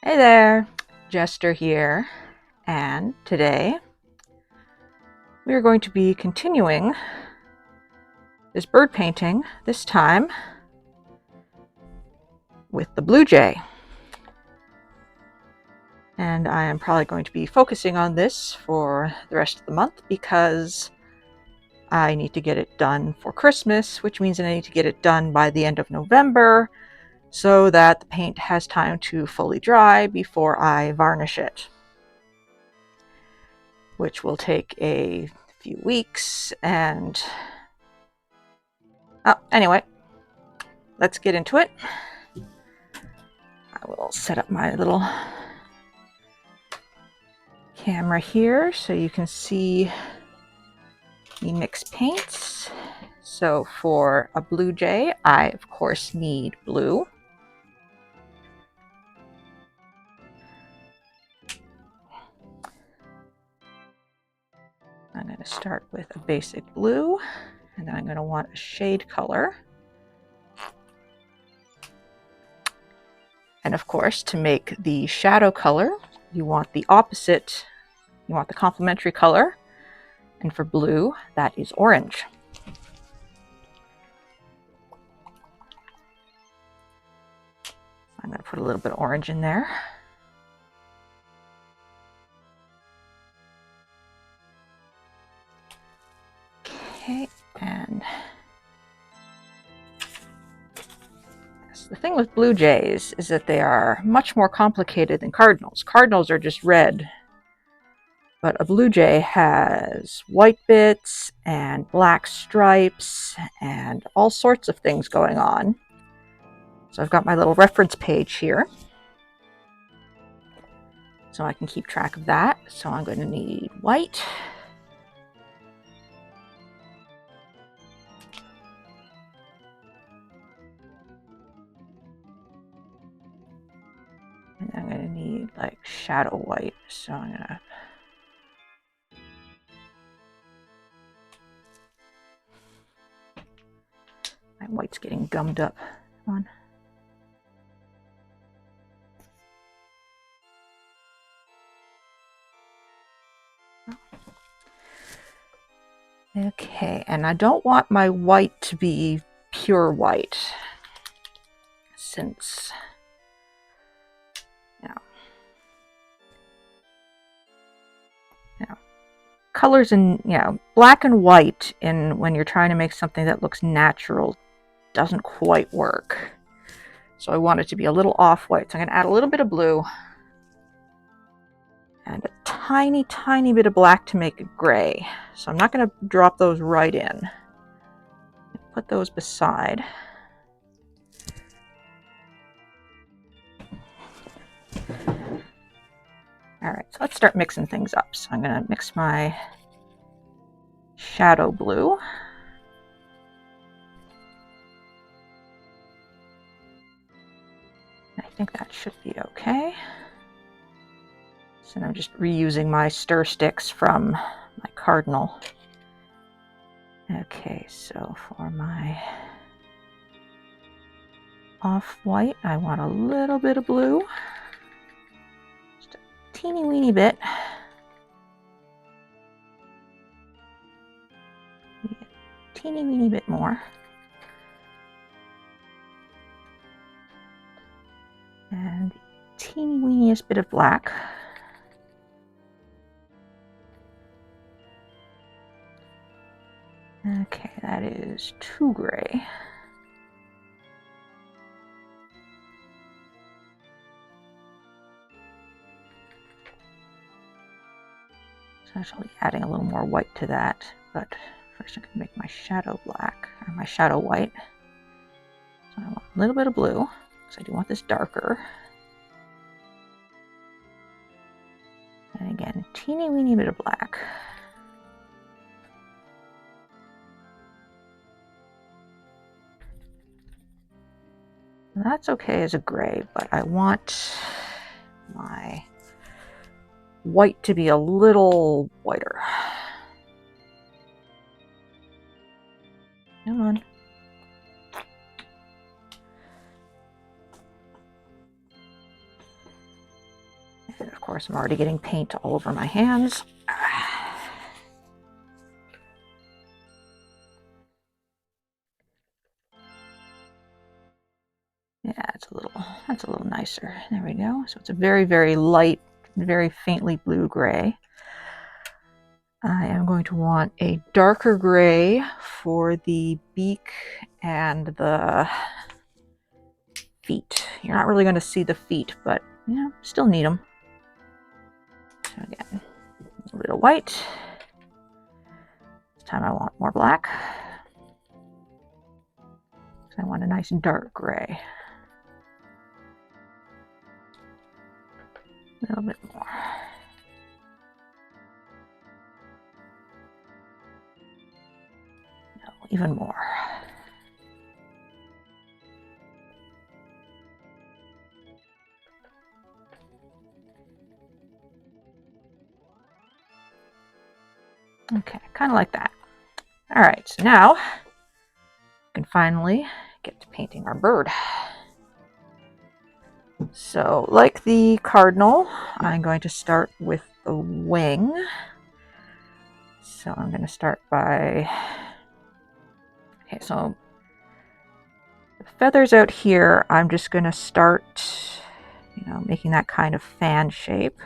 Hey there, Jester here, and today we are going to be continuing this bird painting, this time with the blue jay. And I am probably going to be focusing on this for the rest of the month because I need to get it done for Christmas, which means I need to get it done by the end of November so that the paint has time to fully dry before I varnish it, which will take a few weeks. And anyway, let's get into it. I will set up my little camera here so you can see me mix paints. So for a blue jay, I of course need blue. I'm going to start with a basic blue, and then I'm going to want a shade color. And of course, to make the shadow color, you want the opposite, you want the complementary color. And for blue, that is orange. I'm going to put a little bit of orange in there. Okay, and the thing with blue jays is that they are much more complicated than cardinals. Cardinals are just red, but a blue jay has white bits and black stripes and all sorts of things going on. So I've got my little reference page here, so I can keep track of that. So I'm going to need white. And I'm going to need like shadow white. So I'm going to my white's getting gummed up. Come on. Okay, and I don't want my white to be pure white, since colors in black and white when you're trying to make something that looks natural doesn't quite work. So I want it to be a little off-white. So I'm going to add a little bit of blue and a tiny bit of black to make it gray. So I'm not going to drop those right in. Put those beside. All right, so let's start mixing things up. So I'm going to mix my shadow blue. I think that should be okay. So I'm just reusing my stir sticks from my cardinal. Okay, so for my off-white, I want a little bit of blue. Just a teeny weeny bit. Teeny weeny bit more. And the teeny weeniest bit of black. Okay, that is too gray. So actually adding a little more white to that, but first I'm going to make my shadow black, or my shadow white. So I want a little bit of blue, because I do want this darker. And again, teeny weeny bit of black. That's okay as a gray, but I want my white to be a little whiter. Come on. And of course, I'm already getting paint all over my hands. Yeah, that's a little nicer. There we go. So it's a very, very light, very faintly blue-gray. I am going to want a darker gray for the beak and the feet. You're not really going to see the feet, but you know, still need them. So again, a little white. This time I want more black. So I want a nice dark gray. A little bit more. No, even more. Okay, kind of like that. All right, so now we can finally get to painting our bird. So, like the cardinal, I'm going to start with the wing. So I'm going to start by, okay, so the feathers out here, I'm just going to start, you know, making that kind of fan shape.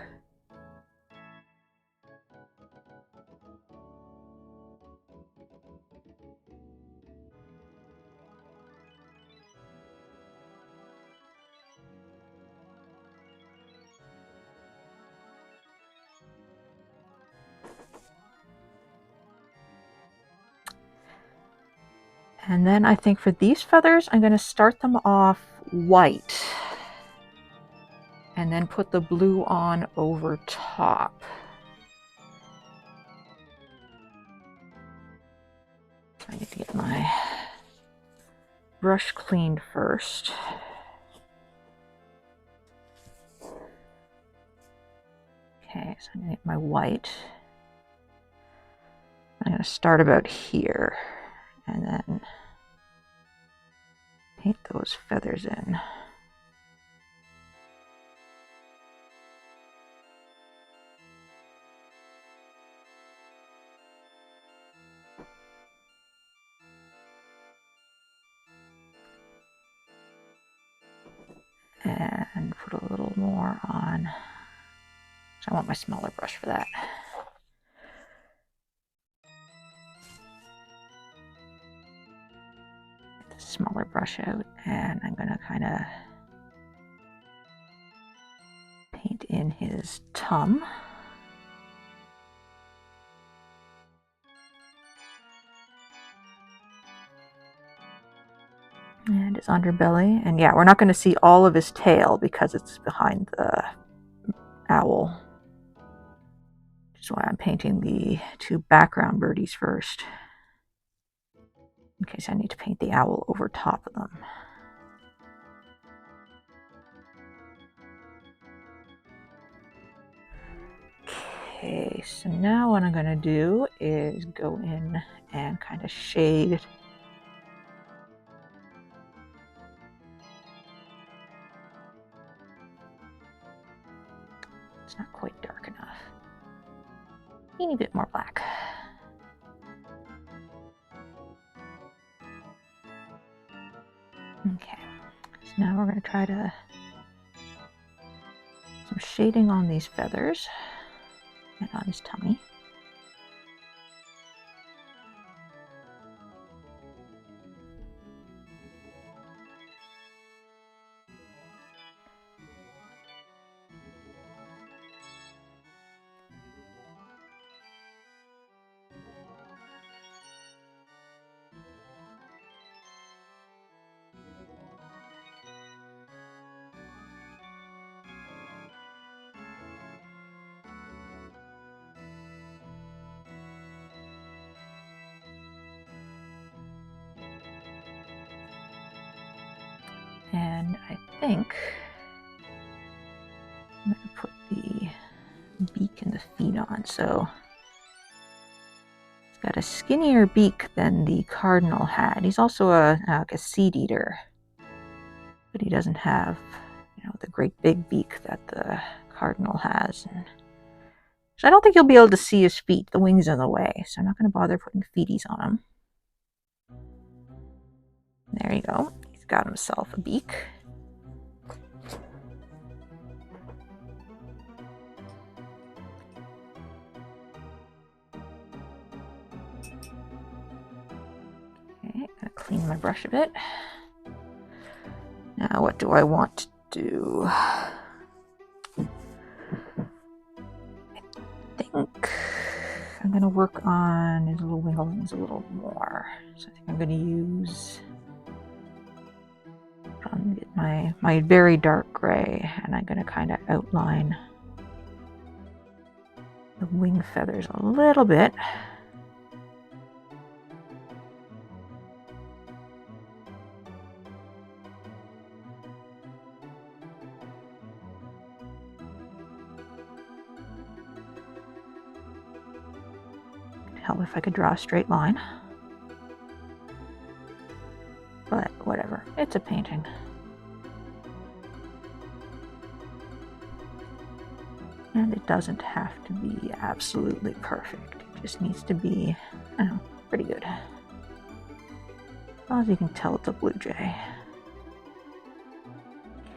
And then I think for these feathers, I'm going to start them off white and then put the blue on over top. So I need to get my brush cleaned first. Okay, so I'm going to get my white. I'm going to start about here and then paint those feathers in. And put a little more on. So I want my smaller brush for that. Get the smaller brush out, and I'm going to kind of paint in his tum. And his underbelly. And yeah, we're not going to see all of his tail because it's behind the owl. Which is why I'm painting the two background birdies first. In case I need to paint the owl over top of them. Okay, so now what I'm going to do is go in and kind of shade it's not quite dark enough. Teeny bit more black. Okay, so now we're going to try to some shading on these feathers and on his tummy. And I think I'm going to put the beak and the feet on. So it's got a skinnier beak than the cardinal had. He's also like a seed eater, but he doesn't have, you know, the great big beak that the cardinal has. So I don't think you'll be able to see his feet. The wing's in the way, so I'm not going to bother putting feeties on him. There you go. He's got himself a beak. Okay, gonna clean my brush a bit. Now what do I want to do? I think I'm going to work on his little winglings a little more. So I think I'm going to use my very dark gray, and I'm going to kind of outline the wing feathers a little bit. Help if I could draw a straight line. But whatever, it's a painting. And it doesn't have to be absolutely perfect. It just needs to be, I don't know, pretty good. As long as you can tell it's a blue jay.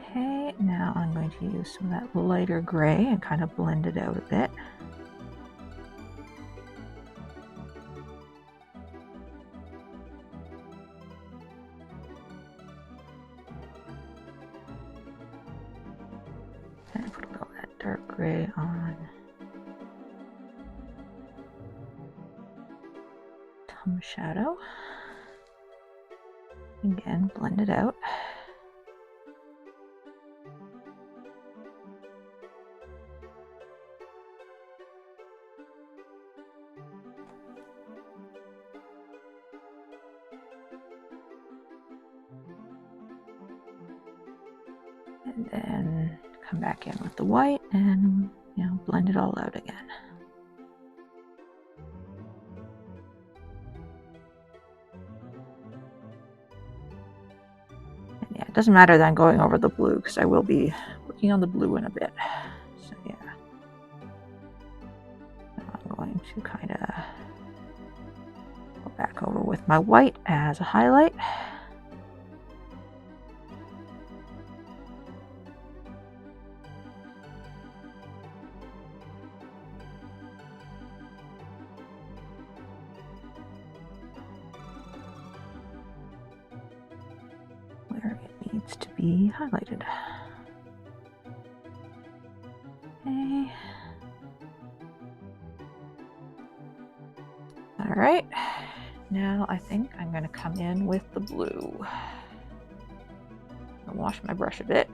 Okay, now I'm going to use some of that lighter gray and kind of blend it out a bit. And put a little of that dark gray on. Tum shadow. Again, blend it out. And then come back in with the white and, you know, blend it all out again. And yeah, it doesn't matter that I'm going over the blue because I will be working on the blue in a bit. So yeah. Now I'm going to kind of go back over with my white as a highlight. Where it needs to be highlighted. Okay. All right. Now I think I'm going to come in with the blue. I'll wash my brush a bit.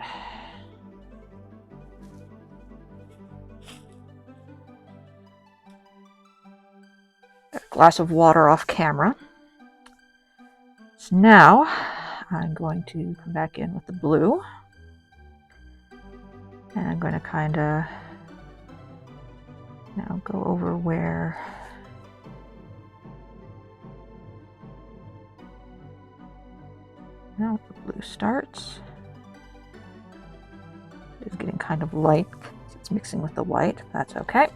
Got a glass of water off camera. So now I'm going to come back in with the blue. And I'm going to kind of now go over where now the blue starts. It's getting kind of light. It's mixing with the white. That's okay.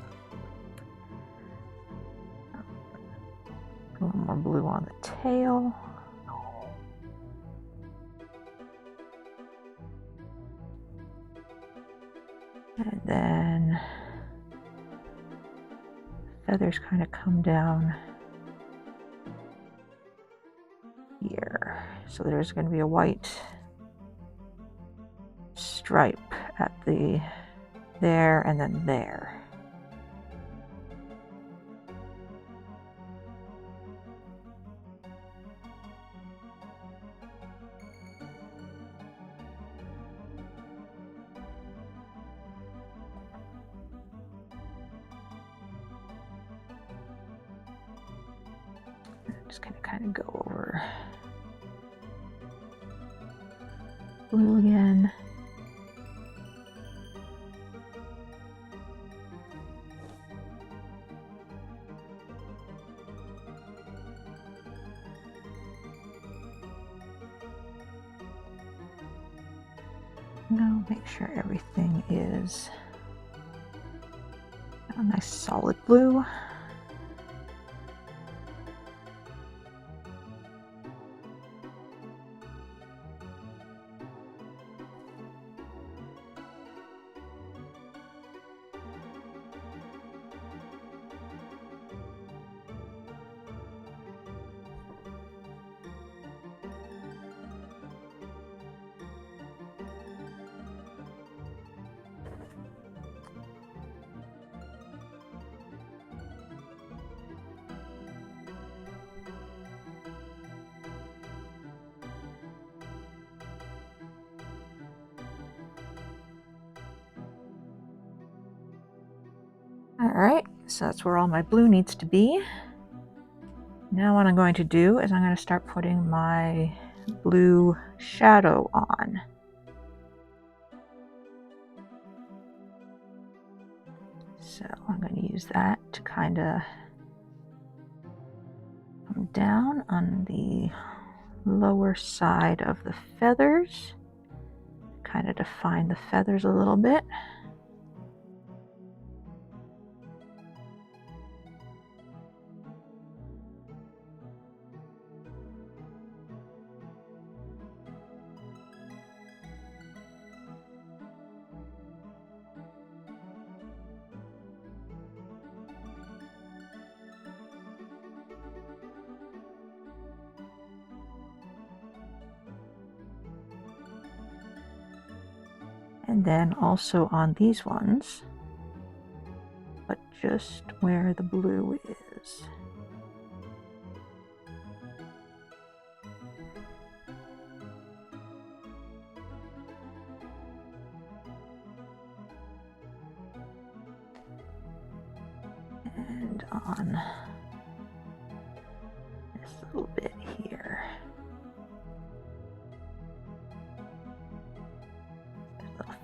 A little more blue on the tail. And then feathers kind of come down here. So there's going to be a white stripe at the there and then there. Just gonna kind of go over blue again. Now make sure everything is A nice solid blue. Alright, so that's where all my blue needs to be. Now what I'm going to do is I'm going to start putting my blue shadow on. So I'm going to use that to kind of come down on the lower side of the feathers, kind of define the feathers a little bit. And then also on these ones, but just where the blue is. And on this little bit here.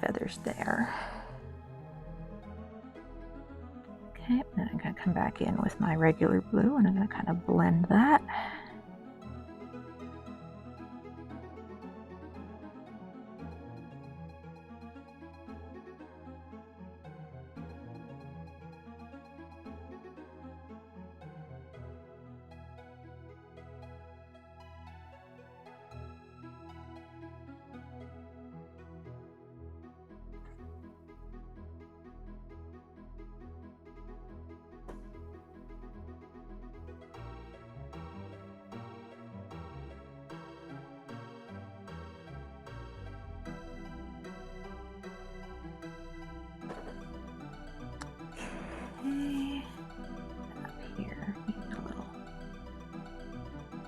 Feathers there. Okay, and I'm going to come back in with my regular blue and I'm going to kind of blend that.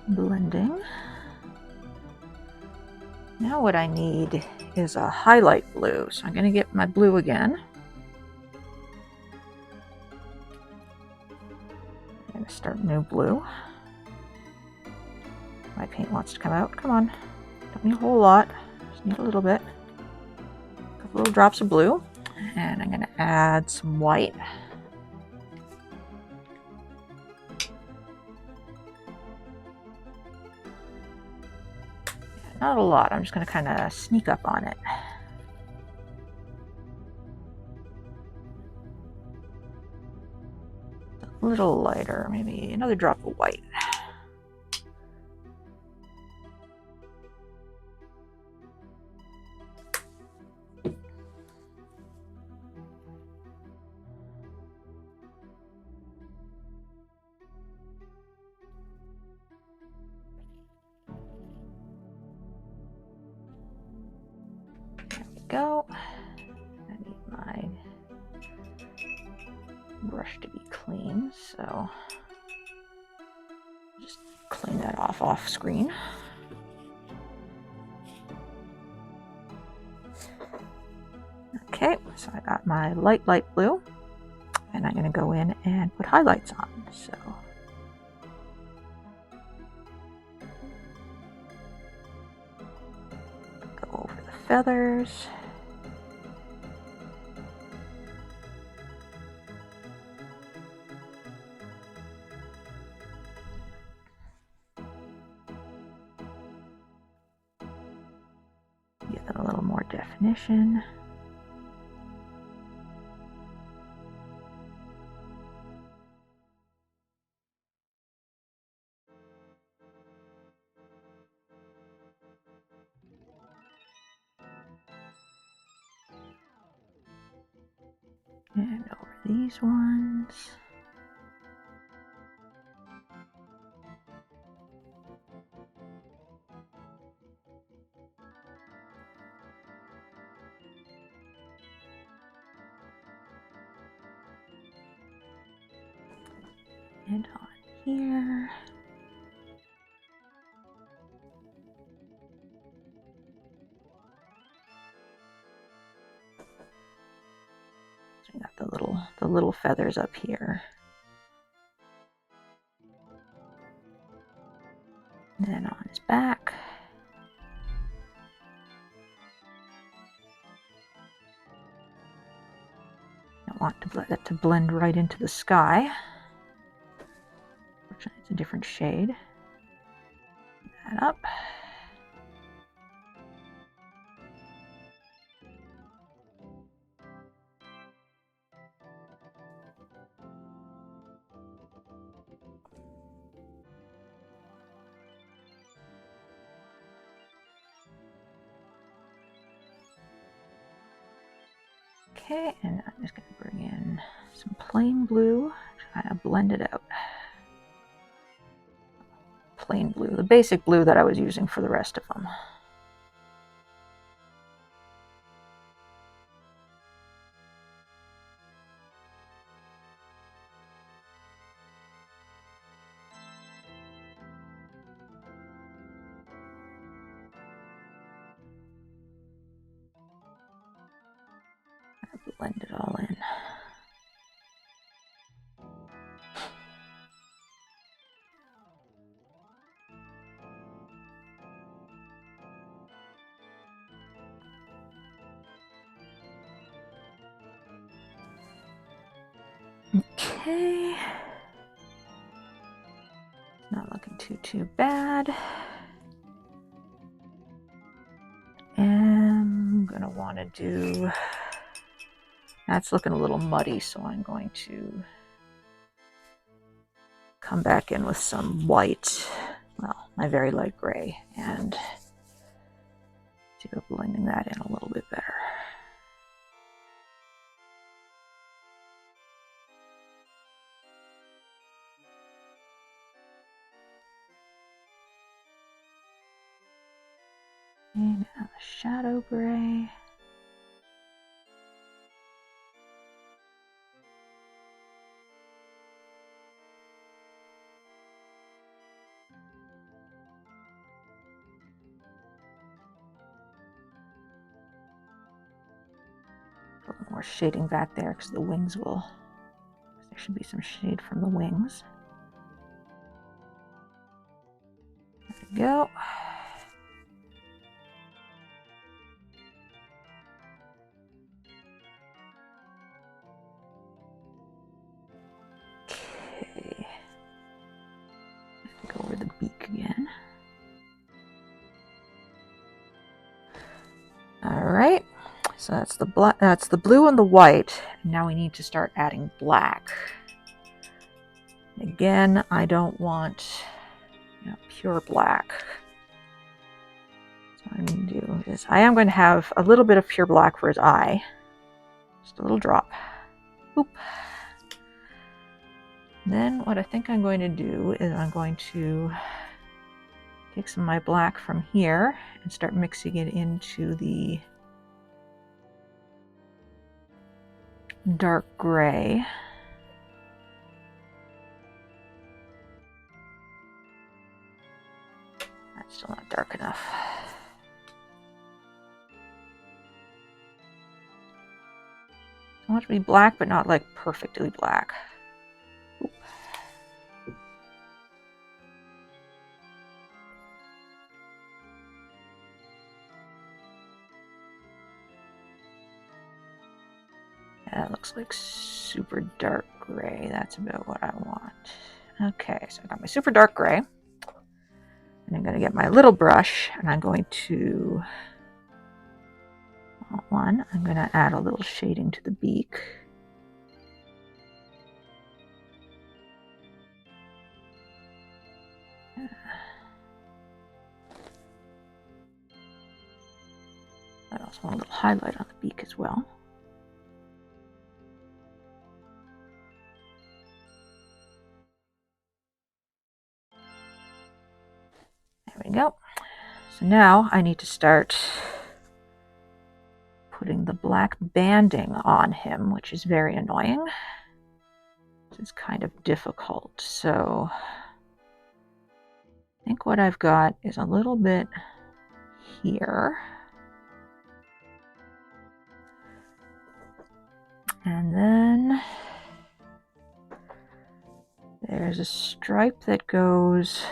Blending. Now what I need is a highlight blue. So I'm going to get my blue again. I'm going to start new blue. My paint wants to come out. Come on. Don't need a whole lot. Just need a little bit. A couple little drops of blue. And I'm going to add some white. Not a lot, I'm just going to kind of sneak up on it. A little lighter, maybe another drop of white. Go. I need my brush to be clean, so just clean that off screen. Okay, so I got my light blue, and I'm going to go in and put highlights on. So go over the feathers. Give them a little more definition. these ones. And on here. So we got the little feathers up here. And then on his back. I want that to blend right into the sky. Fortunately, it's a different shade. Put that up. Okay, and I'm just going to bring in some plain blue to kind of blend it out. Plain blue, the basic blue that I was using for the rest of them. Blend it all in. Okay. Not looking too bad. And I'm gonna want to do. That's looking a little muddy, so I'm going to come back in with some white, well, my very light gray, and see if blending that in a little bit better. And now the shadow gray. A little more shading back there because the wings will, there should be some shade from the wings. There we go. Okay. Go over the beak again. All right. So that's the blue and the white. Now we need to start adding black. Again, I don't want pure black. So what I'm going to do is I am going to have a little bit of pure black for his eye. Just a little drop. Boop. Then what I think I'm going to do is I'm going to take some of my black from here and start mixing it into the dark gray. That's still not dark enough. I want it to be black, but not like perfectly black. Oop. That looks like super dark gray. That's about what I want. Okay, so I got my super dark gray. And I'm going to get my little brush and I'm going to, I'm going to add a little shading to the beak. I also want a little highlight on the beak as well. we go. So now I need to start putting the black banding on him, which is very annoying. It's kind of difficult. So I think what I've got is a little bit here. And then there's a stripe that goes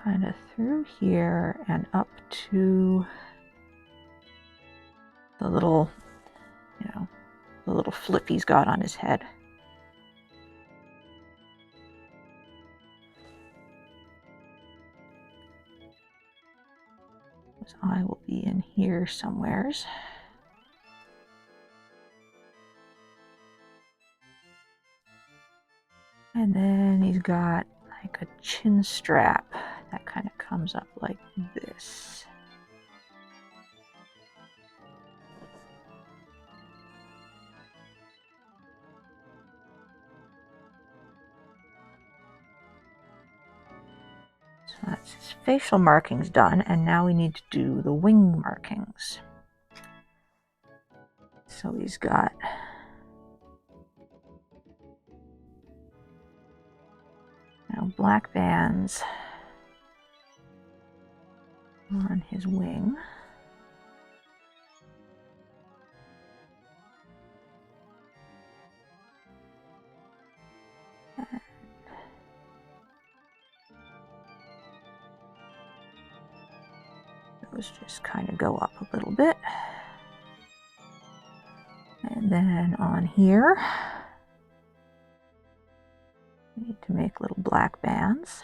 kind of through here and up to the little, the little flip he's got on his head. His eye will be in here somewheres. And then he's got like a chin strap that kind of comes up like this. So that's his facial markings done, and now we need to do the wing markings. So he's got black bands on his wing. And those just kind of go up a little bit. And then on here, we need to make little black bands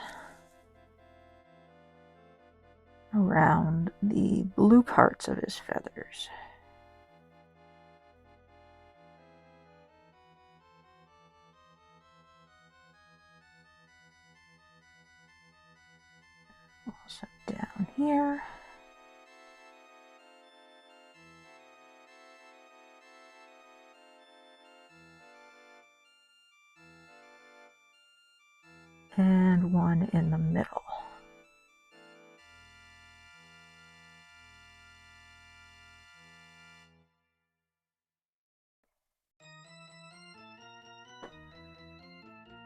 around the blue parts of his feathers. Also down here. And one in the middle.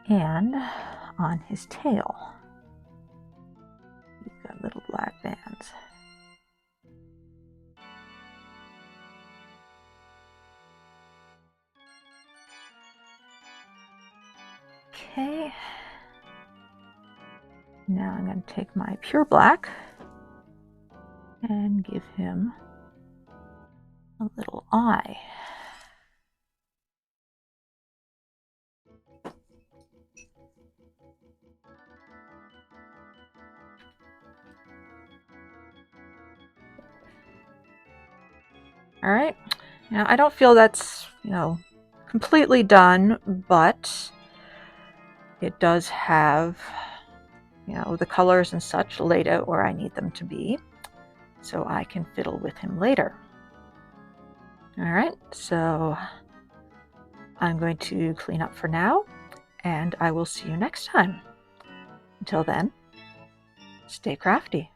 And on his tail, he's got little black bands. Okay. Now I'm going to take my pure black and give him a little eye. All right. Now I don't feel that's, completely done, but it does have, the colors and such laid out where I need them to be, so I can fiddle with him later. All right, so I'm going to clean up for now, and I will see you next time. Until then, stay crafty.